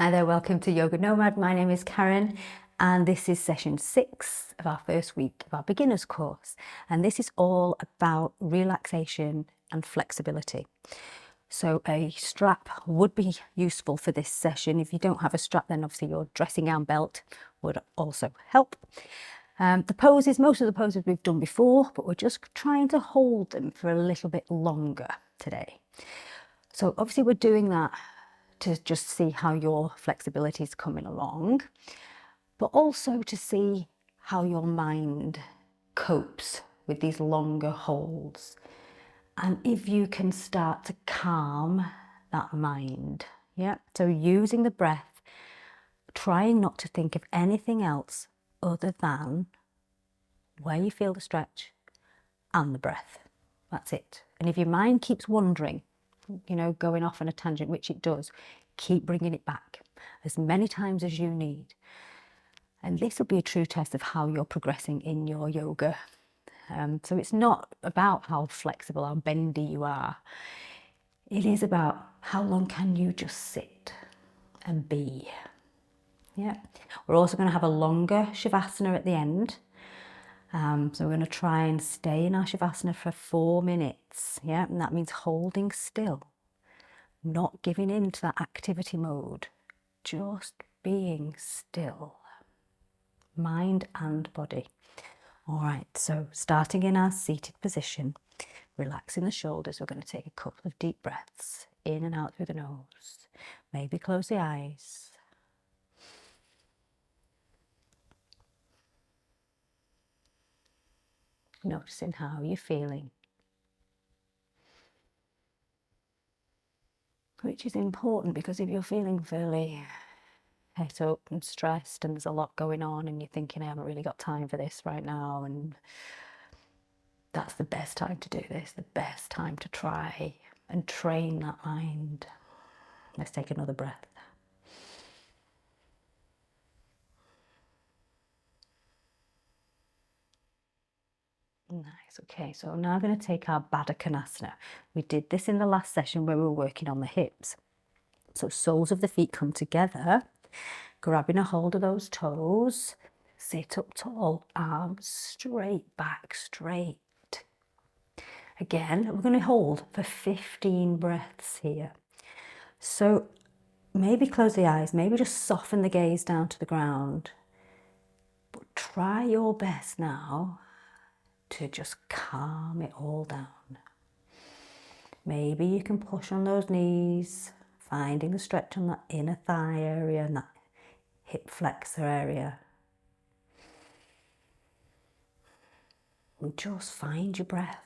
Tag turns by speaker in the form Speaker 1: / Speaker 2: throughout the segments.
Speaker 1: Hi there, welcome to Yoga Nomad. My name is Karen and this is session 6 of our first week of our beginners course. And this is all about relaxation and flexibility. So a strap would be useful for this session. If you don't have a strap, then obviously your dressing gown belt would also help. The poses, most of the poses we've done before, but we're just trying to hold them for a little bit longer today. So obviously we're doing that to just see how your flexibility is coming along, but also to see how your mind copes with these longer holds. And if you can start to calm that mind, yeah? So using the breath, trying not to think of anything else other than where you feel the stretch and the breath. That's it. And if your mind keeps wandering, going off on a tangent, which it does, keep bringing it back as many times as you need. And this will be a true test of how you're progressing in your yoga. So it's not about how flexible, how bendy you are. It is about how long can you just sit and be. Yeah. We're also going to have a longer Shavasana at the end. So we're going to try and stay in our Shavasana for 4 minutes. Yeah, and that means holding still. Not giving in to that activity mode, just being still, mind and body. All right, so starting in our seated position, relaxing the shoulders, we're going to take a couple of deep breaths in and out through the nose. Maybe close the eyes. Noticing how you're feeling, which is important because if you're feeling fairly het up and stressed and there's a lot going on and you're thinking I haven't really got time for this right now, and that's the best time to do this, the best time to try and train that mind. Let's take another breath. Nice, okay, so now I'm going to take our Baddha Konasana. We did this in the last session where we were working on the hips. So soles of the feet come together, grabbing a hold of those toes, sit up tall, arms straight, back straight. Again, we're going to hold for 15 breaths here. So maybe close the eyes, maybe just soften the gaze down to the ground. But try your best now to just calm it all down. Maybe you can push on those knees, finding the stretch on that inner thigh area and that hip flexor area. And just find your breath.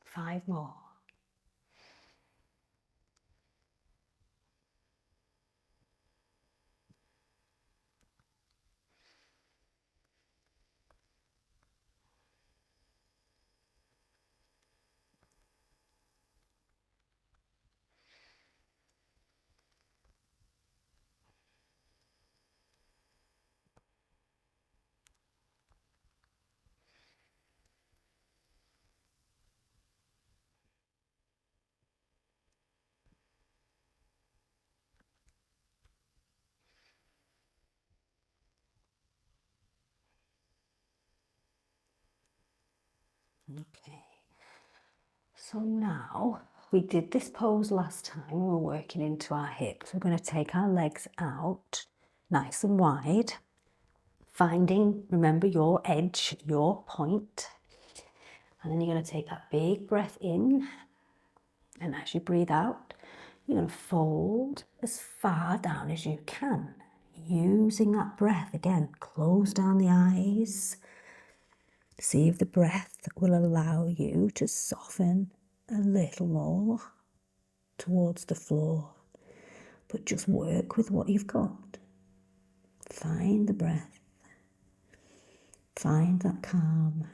Speaker 1: Five more. Okay. So now We did this pose last time. We were working into our hips. We're going to take our legs out nice and wide, finding, remember, your edge, your point. And then you're going to take that big breath in, and as you breathe out, you're going to fold as far down as you can. Using that breath again, close down the eyes. See if the breath will allow you to soften a little more towards the floor, but just work with what you've got. Find the breath, find that calm.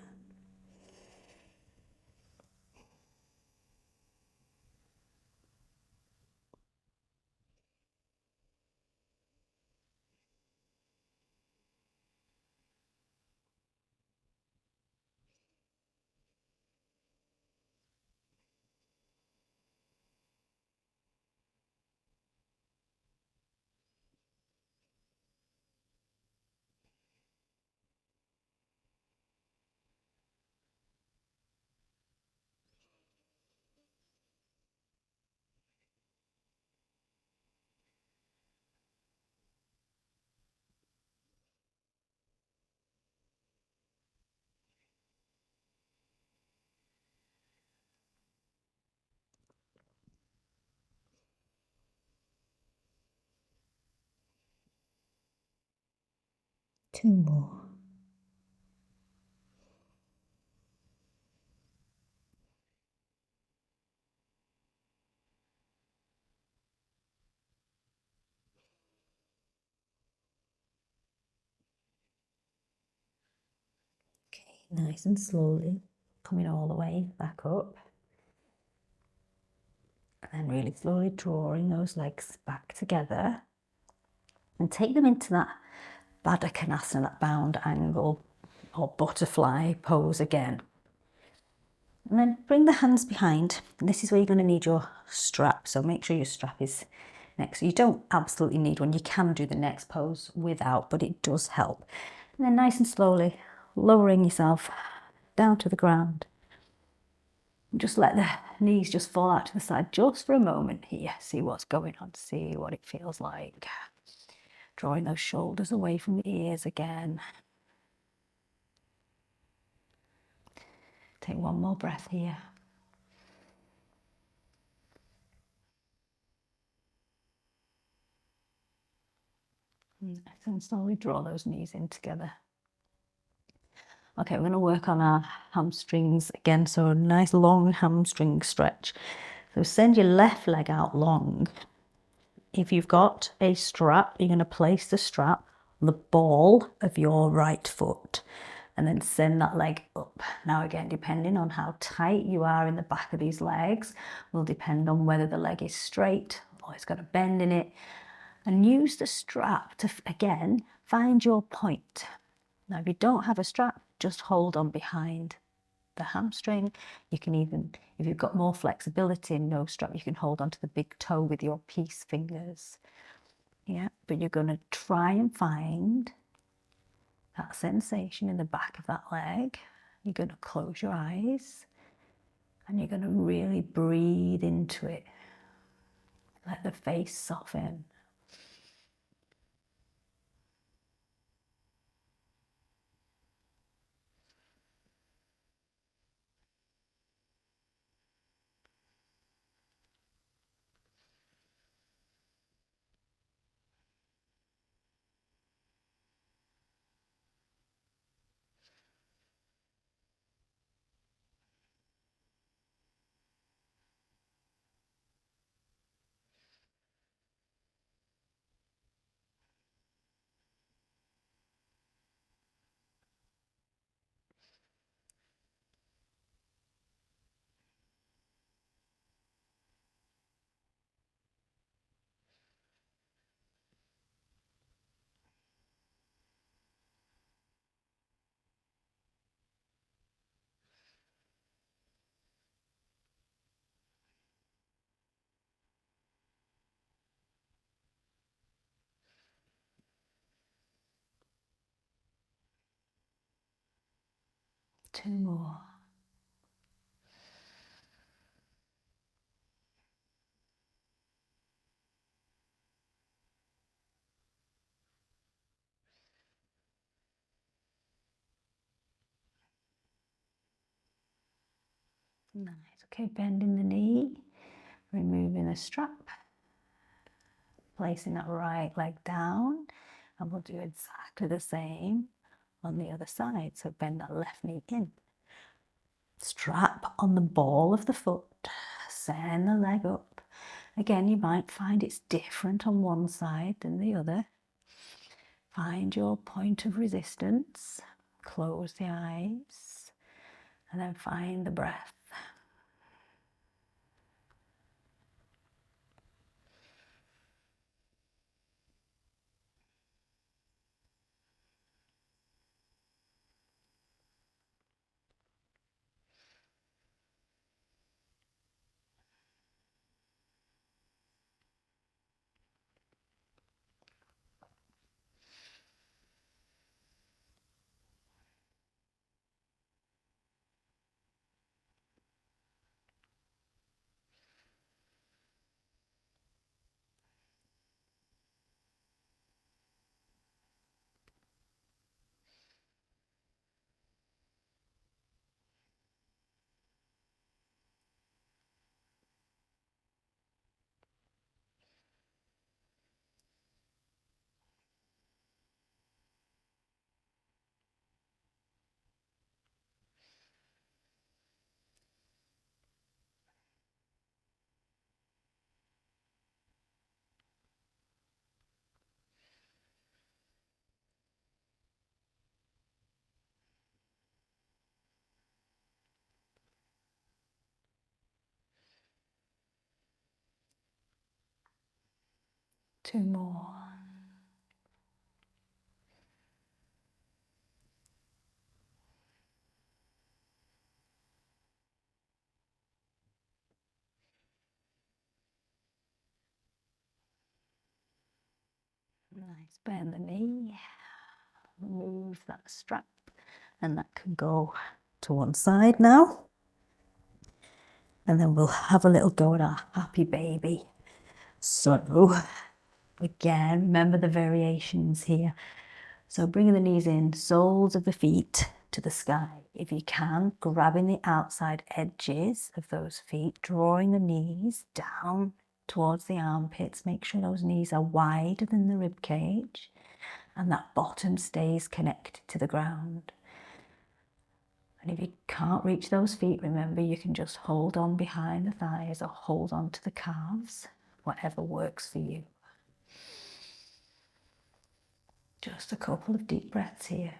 Speaker 1: Two more. Okay, nice and slowly, coming all the way back up. And then really slowly drawing those legs back together. And take them into that Baddha Konasana, that bound angle or butterfly pose again. And then bring the hands behind. And this is where you're going to need your strap. So make sure your strap is next. You don't absolutely need one. You can do the next pose without, but it does help. And then nice and slowly lowering yourself down to the ground. And just let the knees just fall out to the side just for a moment here. See what's going on. See what it feels like. Drawing those shoulders away from the ears again. Take one more breath here. And slowly draw those knees in together. Okay, we're going to work on our hamstrings again. So a nice long hamstring stretch. So send your left leg out long. If you've got a strap, you're going to place the strap on the ball of your right foot and then send that leg up. Now again, depending on how tight you are in the back of these legs, will depend on whether the leg is straight or it's got a bend in it. And use the strap to, again, find your point. Now, if you don't have a strap, just hold on behind the hamstring. You can even, if you've got more flexibility and no strap, you can hold onto the big toe with your peace fingers. Yeah, but you're going to try and find that sensation in the back of that leg. You're going to close your eyes and you're going to really breathe into it. Let the face soften. Two more. Nice. Okay, bending the knee, removing the strap, placing that right leg down, and we'll do exactly the same on the other side. So bend that left knee in. Strap on the ball of the foot, send the leg up. Again, you might find it's different on one side than the other. Find your point of resistance, close the eyes, and then find the breath. Two more. Nice, bend the knee, remove that strap, and that can go to one side now. And then we'll have a little go at our happy baby. So again, remember the variations here. So bringing the knees in, soles of the feet to the sky. If you can, grabbing the outside edges of those feet, drawing the knees down towards the armpits. Make sure those knees are wider than the rib cage and that bottom stays connected to the ground. And if you can't reach those feet, remember you can just hold on behind the thighs or hold on to the calves, whatever works for you. Just a couple of deep breaths here.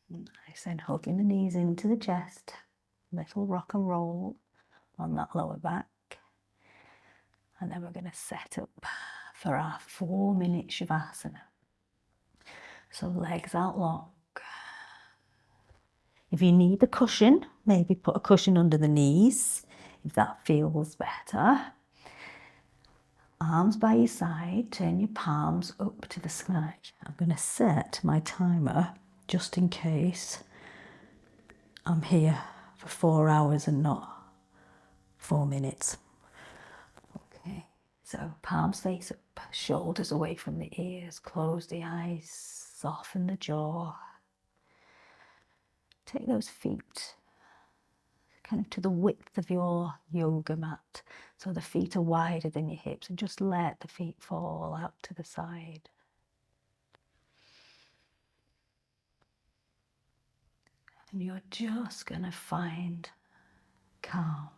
Speaker 1: Nice, and hugging the knees into the chest. Little rock and roll on that lower back. And then we're going to set up for our 4-minute Shavasana. So legs out long. If you need a cushion, maybe put a cushion under the knees, if that feels better. Arms by your side, turn your palms up to the sky. I'm going to set my timer just in case I'm here for 4 hours and not 4 minutes. Okay, so palms face up, shoulders away from the ears, close the eyes, soften the jaw. Take those feet kind of to the width of your yoga mat, so the feet are wider than your hips, and just let the feet fall out to the side. And you're just going to find calm.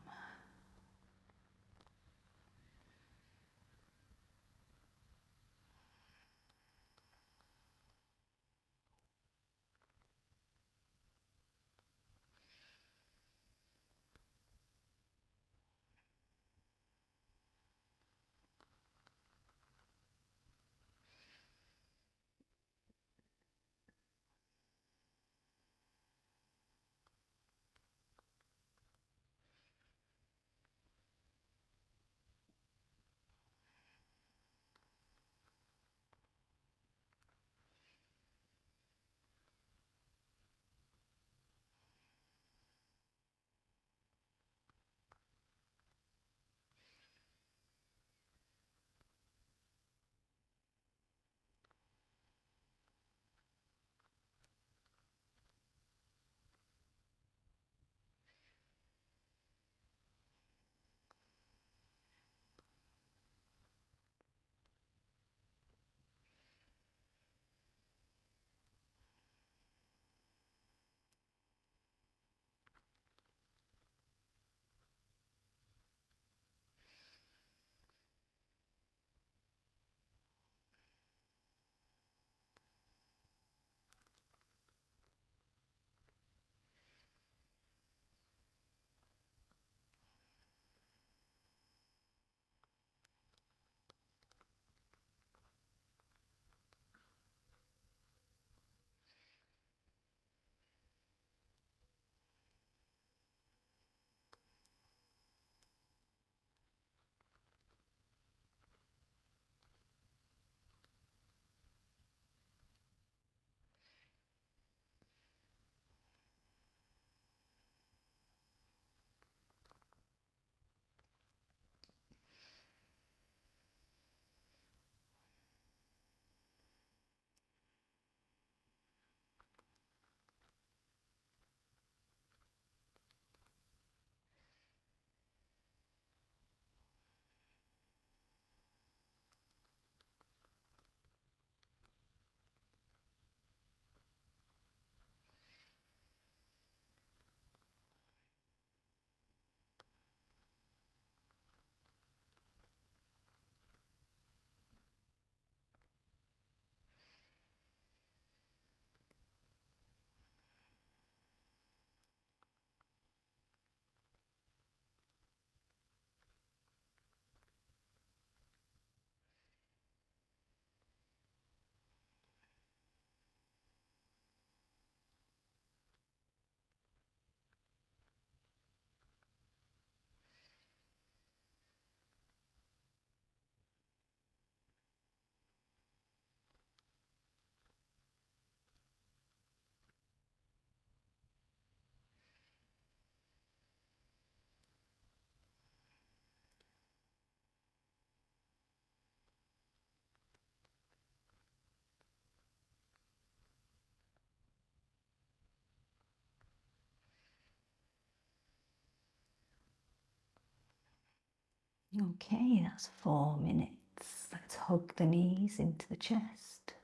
Speaker 1: Okay, that's 4 minutes. Let's hug the knees into the chest.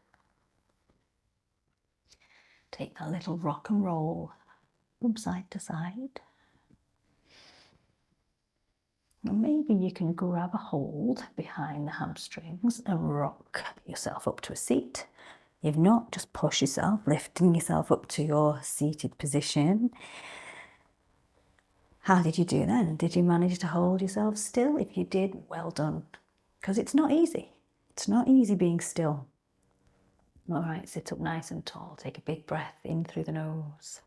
Speaker 1: Take that little rock and roll from side to side. And maybe you can grab a hold behind the hamstrings and rock yourself up to a seat. If not, just push yourself, lifting yourself up to your seated position. How did you do then? Did you manage to hold yourself still? If you did, well done. Because it's not easy. It's not easy being still. All right, sit up nice and tall. Take a big breath in through the nose.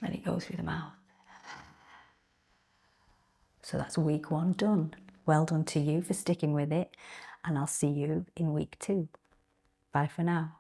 Speaker 1: Let it go through the mouth. So that's week 1 done. Well done to you for sticking with it. And I'll see you in week 2. Bye for now.